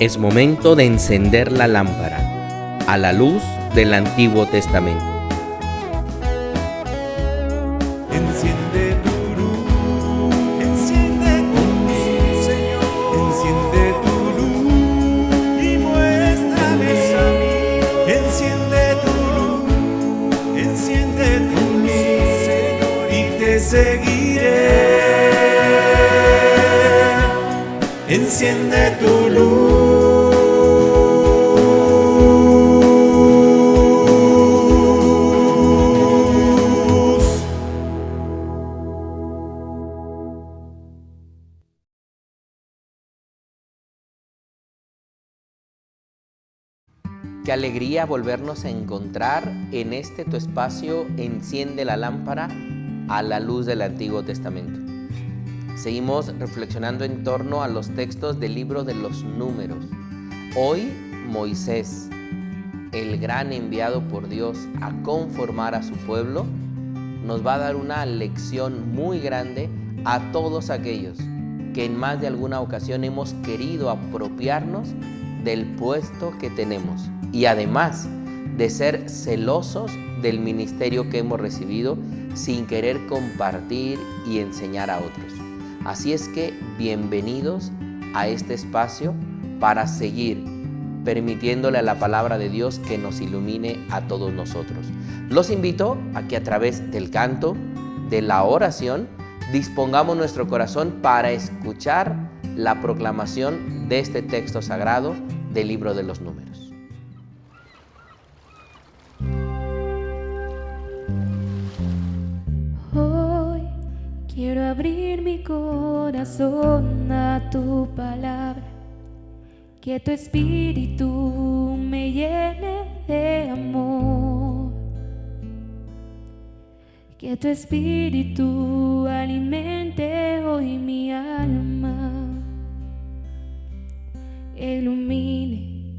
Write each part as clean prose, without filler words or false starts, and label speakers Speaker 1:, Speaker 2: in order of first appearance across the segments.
Speaker 1: Es momento de encender la lámpara a la luz del Antiguo Testamento.
Speaker 2: Enciende tu luz, enciende tu luz, Señor. Enciende tu luz y muéstrame. Enciende tu luz, Señor, y te seguiré. Enciende tu luz.
Speaker 1: Qué alegría volvernos a encontrar en este tu espacio Enciende la lámpara a la luz del Antiguo Testamento. Seguimos reflexionando en torno a los textos del libro de los Números. Hoy Moisés, el gran enviado por Dios a conformar a su pueblo, nos va a dar una lección muy grande a todos aquellos que en más de alguna ocasión hemos querido apropiarnos del puesto que tenemos y además de ser celosos del ministerio que hemos recibido sin querer compartir y enseñar a otros. Así es que bienvenidos a este espacio para seguir permitiéndole a la palabra de Dios que nos ilumine a todos nosotros. Los invito a que a través del canto, de la oración, dispongamos nuestro corazón para escuchar la proclamación de este texto sagrado del libro de los Números.
Speaker 3: Hoy quiero abrir mi corazón a tu palabra, que tu espíritu me llene de amor, que tu espíritu alimente hoy mi alma, ilumine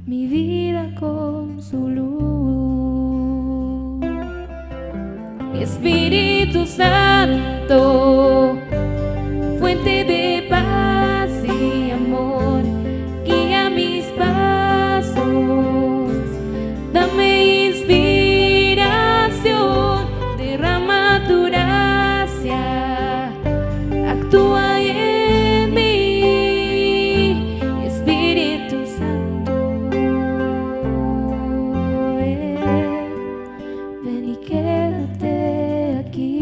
Speaker 3: mi vida con su luz. Espíritu Santo, fuente de paz y amor, guía mis pasos, dame inspiración, derrama tu gracia, actúa en mí, Espíritu Santo, ven y quédate aquí.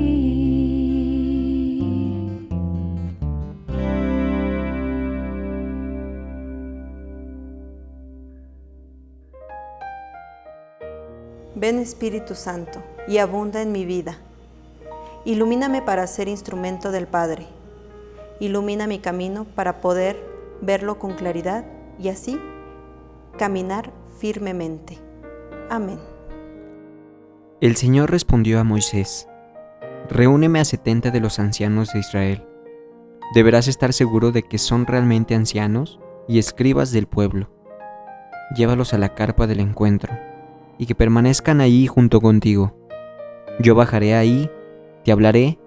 Speaker 4: Ven Espíritu Santo y abunda en mi vida. Ilumíname para ser instrumento del Padre. Ilumina mi camino para poder verlo con claridad y así caminar firmemente. Amén.
Speaker 5: El Señor respondió a Moisés: Reúneme a 70 de los ancianos de Israel. Deberás estar seguro de que son realmente ancianos y escribas del pueblo. Llévalos a la carpa del encuentro y que permanezcan ahí junto contigo. Yo bajaré ahí, te hablaré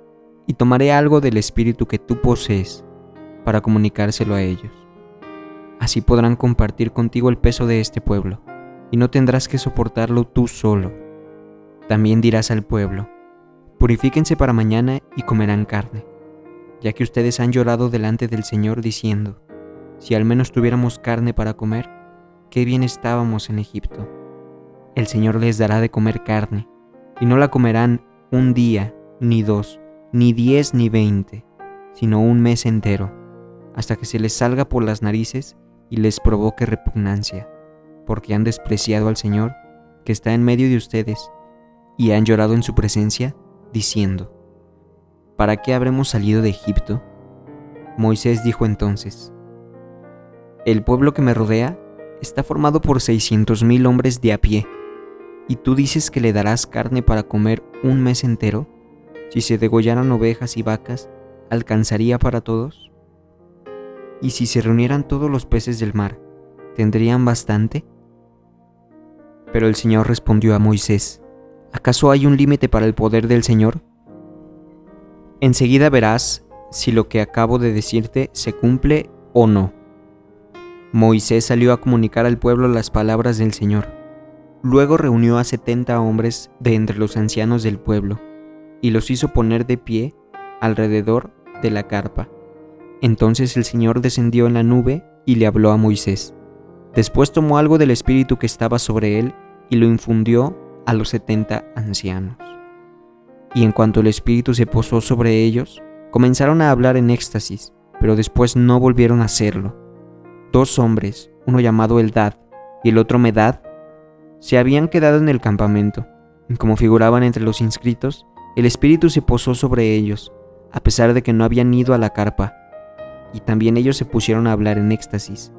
Speaker 5: y tomaré algo del espíritu que tú posees para comunicárselo a ellos. Así podrán compartir contigo el peso de este pueblo y no tendrás que soportarlo tú solo. También dirás al pueblo: purifíquense para mañana y comerán carne, ya que ustedes han llorado delante del Señor diciendo: si al menos tuviéramos carne para comer, qué bien estábamos en Egipto. El Señor les dará de comer carne, y no la comerán un día, ni 2, ni 10, ni 20, sino un mes entero, hasta que se les salga por las narices y les provoque repugnancia, porque han despreciado al Señor, que está en medio de ustedes, y han llorado en su presencia, diciendo: ¿para qué habremos salido de Egipto? Moisés dijo entonces: el pueblo que me rodea está formado por 600,000 hombres de a pie, ¿y tú dices que le darás carne para comer un mes entero? Si se degollaran ovejas y vacas, ¿alcanzaría para todos? ¿Y si se reunieran todos los peces del mar, tendrían bastante? Pero el Señor respondió a Moisés: ¿acaso hay un límite para el poder del Señor? Enseguida verás si lo que acabo de decirte se cumple o no. Moisés salió a comunicar al pueblo las palabras del Señor. Luego reunió a 70 hombres de entre los ancianos del pueblo, y los hizo poner de pie alrededor de la carpa. Entonces el Señor descendió en la nube y le habló a Moisés. Después tomó algo del espíritu que estaba sobre él y lo infundió a los 70 ancianos. Y en cuanto el espíritu se posó sobre ellos, comenzaron a hablar en éxtasis, pero después no volvieron a hacerlo. 2 hombres, uno llamado Eldad y el otro Medad, se habían quedado en el campamento, y como figuraban entre los inscritos, el espíritu se posó sobre ellos, a pesar de que no habían ido a la carpa, y también ellos se pusieron a hablar en éxtasis.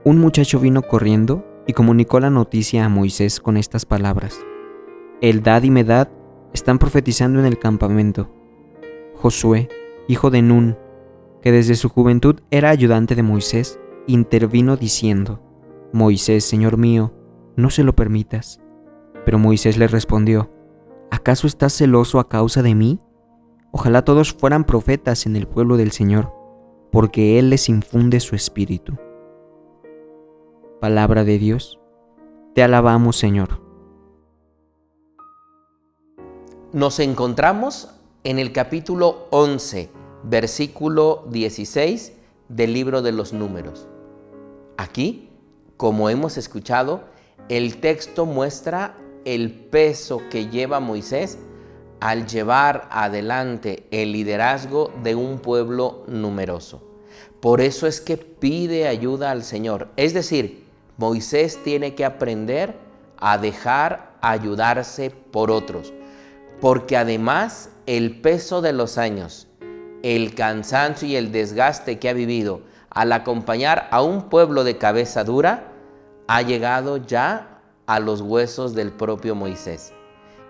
Speaker 5: Un muchacho vino corriendo y comunicó la noticia a Moisés con estas palabras: Eldad y Medad están profetizando en el campamento. Josué, hijo de Nun, que desde su juventud era ayudante de Moisés, intervino diciendo: Moisés, señor mío, no se lo permitas. Pero Moisés le respondió: ¿acaso estás celoso a causa de mí? Ojalá todos fueran profetas en el pueblo del Señor, porque Él les infunde su espíritu. Palabra de Dios. Te alabamos, Señor.
Speaker 1: Nos encontramos en el capítulo 11, versículo 16 del libro de los Números. Aquí, como hemos escuchado, el texto muestra el peso que lleva Moisés al llevar adelante el liderazgo de un pueblo numeroso. Por eso es que pide ayuda al Señor. Es decir, Moisés tiene que aprender a dejar ayudarse por otros, porque además el peso de los años, el cansancio y el desgaste que ha vivido al acompañar a un pueblo de cabeza dura, ha llegado ya a los huesos del propio Moisés.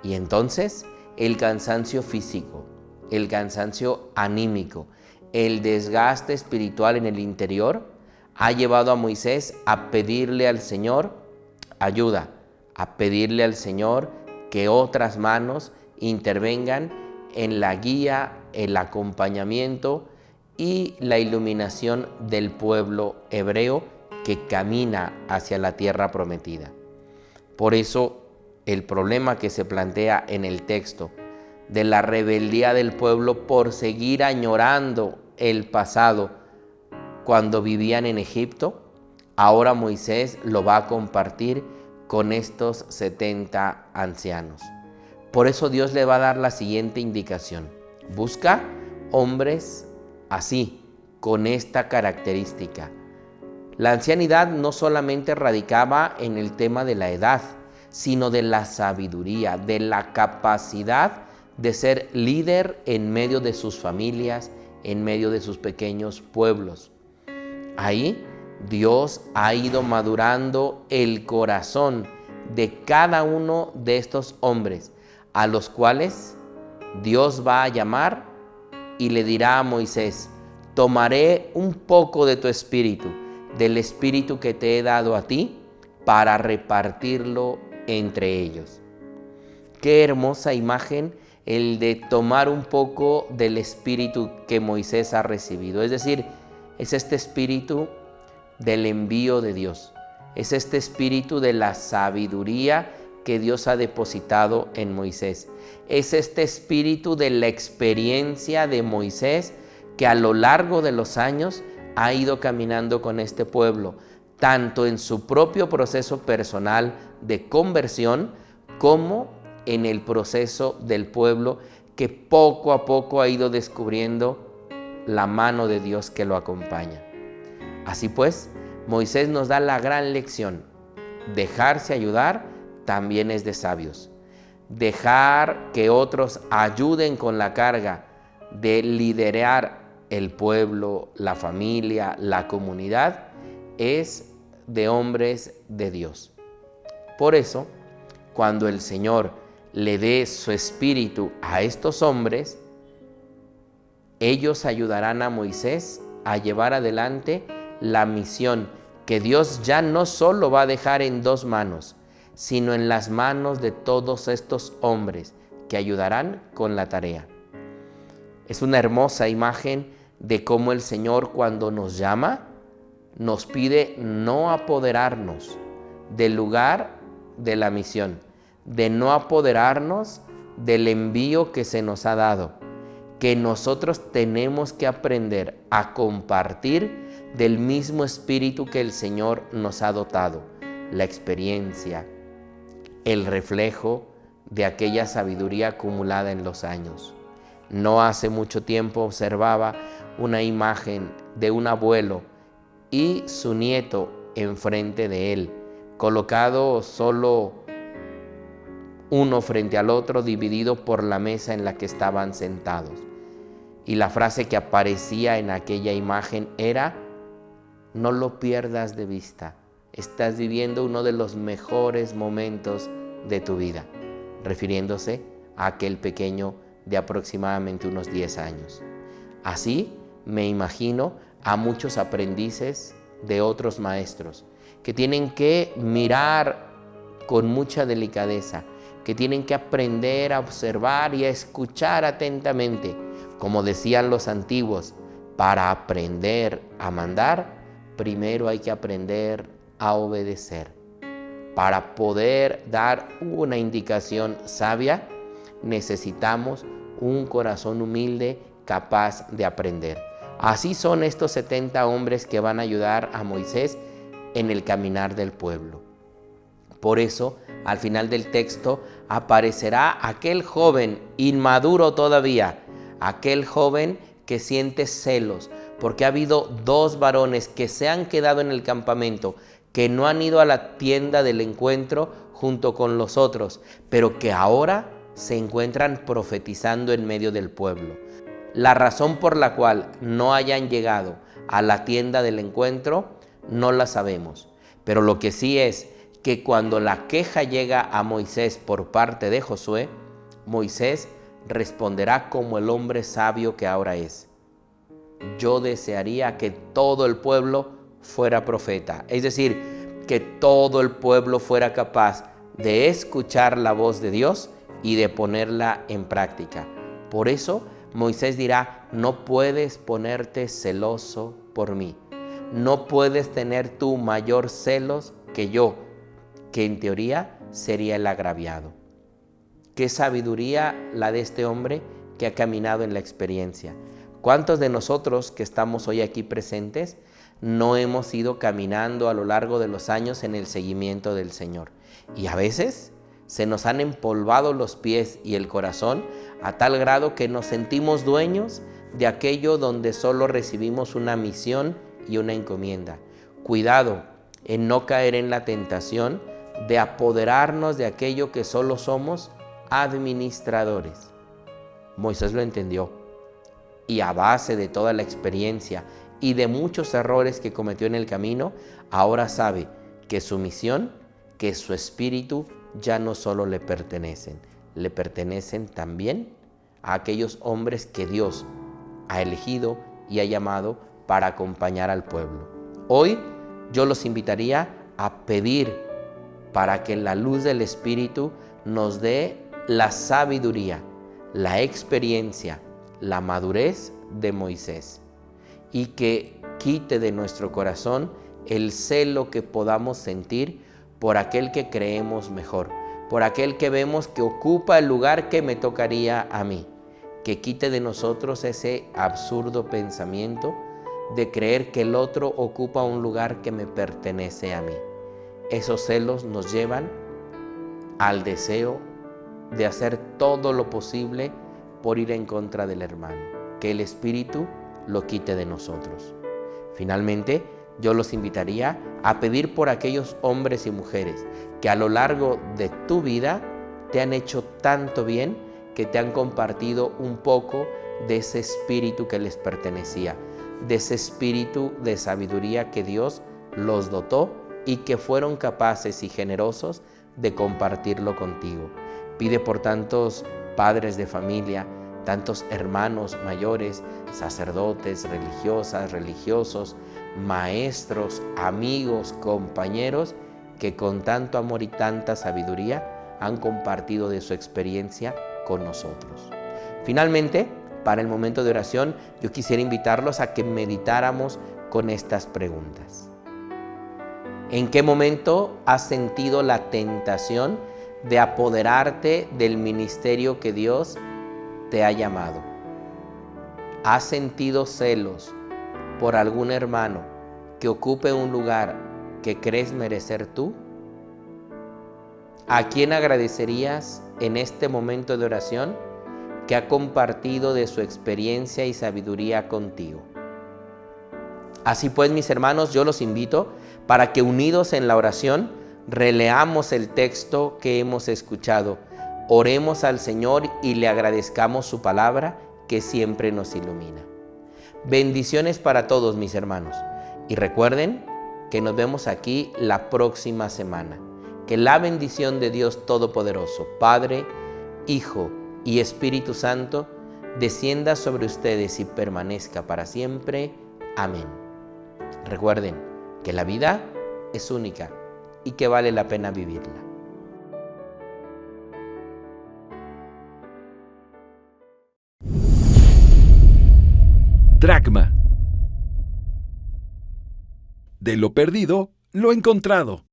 Speaker 1: Y entonces el cansancio físico, el cansancio anímico, el desgaste espiritual en el interior ha llevado a Moisés a pedirle al Señor ayuda, a pedirle al Señor que otras manos intervengan en la guía, el acompañamiento y la iluminación del pueblo hebreo que camina hacia la tierra prometida. Por eso el problema que se plantea en el texto de la rebeldía del pueblo por seguir añorando el pasado cuando vivían en Egipto, ahora Moisés lo va a compartir con estos 70 ancianos. Por eso Dios le va a dar la siguiente indicación: busca hombres así, con esta característica. La ancianidad no solamente radicaba en el tema de la edad, sino de la sabiduría, de la capacidad de ser líder en medio de sus familias, en medio de sus pequeños pueblos. Ahí Dios ha ido madurando el corazón de cada uno de estos hombres, a los cuales Dios va a llamar y le dirá a Moisés: tomaré un poco de tu espíritu, del espíritu que te he dado a ti, para repartirlo entre ellos. Qué hermosa imagen el de tomar un poco del espíritu que Moisés ha recibido. Es decir, es este espíritu del envío de Dios. Es este espíritu de la sabiduría que Dios ha depositado en Moisés. Es este espíritu de la experiencia de Moisés que a lo largo de los años ha ido caminando con este pueblo, tanto en su propio proceso personal de conversión como en el proceso del pueblo que poco a poco ha ido descubriendo la mano de Dios que lo acompaña. Así pues, Moisés nos da la gran lección: dejarse ayudar también es de sabios. Dejar que otros ayuden con la carga de liderar el pueblo, la familia, la comunidad, es de hombres de Dios. Por eso, cuando el Señor le dé su espíritu a estos hombres, ellos ayudarán a Moisés a llevar adelante la misión que Dios ya no solo va a dejar en 2 manos, sino en las manos de todos estos hombres que ayudarán con la tarea. Es una hermosa imagen de cómo el Señor, cuando nos llama, nos pide no apoderarnos del lugar de la misión, de no apoderarnos del envío que se nos ha dado, que nosotros tenemos que aprender a compartir del mismo espíritu que el Señor nos ha dotado, la experiencia, el reflejo de aquella sabiduría acumulada en los años. No hace mucho tiempo observaba una imagen de un abuelo y su nieto enfrente de él, colocado solo uno frente al otro, dividido por la mesa en la que estaban sentados. Y la frase que aparecía en aquella imagen era: no lo pierdas de vista, estás viviendo uno de los mejores momentos de tu vida, refiriéndose a aquel pequeño de aproximadamente unos 10 años. Así me imagino a muchos aprendices de otros maestros que tienen que mirar con mucha delicadeza, que tienen que aprender a observar y a escuchar atentamente. Como decían los antiguos, para aprender a mandar, primero hay que aprender a obedecer. Para poder dar una indicación sabia, necesitamos un corazón humilde capaz de aprender. Así son estos 70 hombres que van a ayudar a Moisés en el caminar del pueblo. Por eso, al final del texto, aparecerá aquel joven inmaduro todavía, aquel joven que siente celos, porque ha habido 2 varones que se han quedado en el campamento, que no han ido a la tienda del encuentro junto con los otros, pero que ahora se encuentran profetizando en medio del pueblo. La razón por la cual no hayan llegado a la tienda del encuentro no la sabemos, pero lo que sí es que cuando la queja llega a Moisés por parte de Josué, Moisés responderá como el hombre sabio que ahora es: yo desearía que todo el pueblo fuera profeta, es decir, que todo el pueblo fuera capaz de escuchar la voz de Dios y de ponerla en práctica. Por eso Moisés dirá: no puedes ponerte celoso por mí, no puedes tener tú mayor celos que yo, que en teoría sería el agraviado. Qué sabiduría la de este hombre que ha caminado en la experiencia. ¿Cuántos de nosotros que estamos hoy aquí presentes no hemos ido caminando a lo largo de los años en el seguimiento del Señor? Y a veces se nos han empolvado los pies y el corazón a tal grado que nos sentimos dueños de aquello donde solo recibimos una misión y una encomienda. Cuidado en no caer en la tentación de apoderarnos de aquello que solo somos administradores. Moisés lo entendió y a base de toda la experiencia y de muchos errores que cometió en el camino, ahora sabe que su misión, que su espíritu ya no solo le pertenecen también a aquellos hombres que Dios ha elegido y ha llamado para acompañar al pueblo. Hoy yo los invitaría a pedir para que la luz del Espíritu nos dé la sabiduría, la experiencia, la madurez de Moisés, y que quite de nuestro corazón el celo que podamos sentir por aquel que creemos mejor, por aquel que vemos que ocupa el lugar que me tocaría a mí, que quite de nosotros ese absurdo pensamiento de creer que el otro ocupa un lugar que me pertenece a mí. Esos celos nos llevan al deseo de hacer todo lo posible por ir en contra del hermano, que el Espíritu lo quite de nosotros. Finalmente, yo los invitaría a pedir por aquellos hombres y mujeres que a lo largo de tu vida te han hecho tanto bien, que te han compartido un poco de ese espíritu que les pertenecía, de ese espíritu de sabiduría que Dios los dotó y que fueron capaces y generosos de compartirlo contigo. Pide por tantos padres de familia, tantos hermanos mayores, sacerdotes, religiosas, religiosos, maestros, amigos, compañeros, que con tanto amor y tanta sabiduría han compartido de su experiencia con nosotros. Finalmente, para el momento de oración, yo quisiera invitarlos a que meditáramos con estas preguntas. ¿En qué momento has sentido la tentación de apoderarte del ministerio que Dios te ha llamado? ¿Has sentido celos por algún hermano que ocupe un lugar que crees merecer tú? ¿A quién agradecerías en este momento de oración que ha compartido de su experiencia y sabiduría contigo? Así pues, mis hermanos, yo los invito para que unidos en la oración releamos el texto que hemos escuchado, oremos al Señor y le agradezcamos su palabra que siempre nos ilumina. Bendiciones para todos, mis hermanos, y recuerden que nos vemos aquí la próxima semana. Que la bendición de Dios Todopoderoso, Padre, Hijo y Espíritu Santo, descienda sobre ustedes y permanezca para siempre. Amén. Recuerden que la vida es única y que vale la pena vivirla.
Speaker 6: Dracma. De lo perdido, lo encontrado.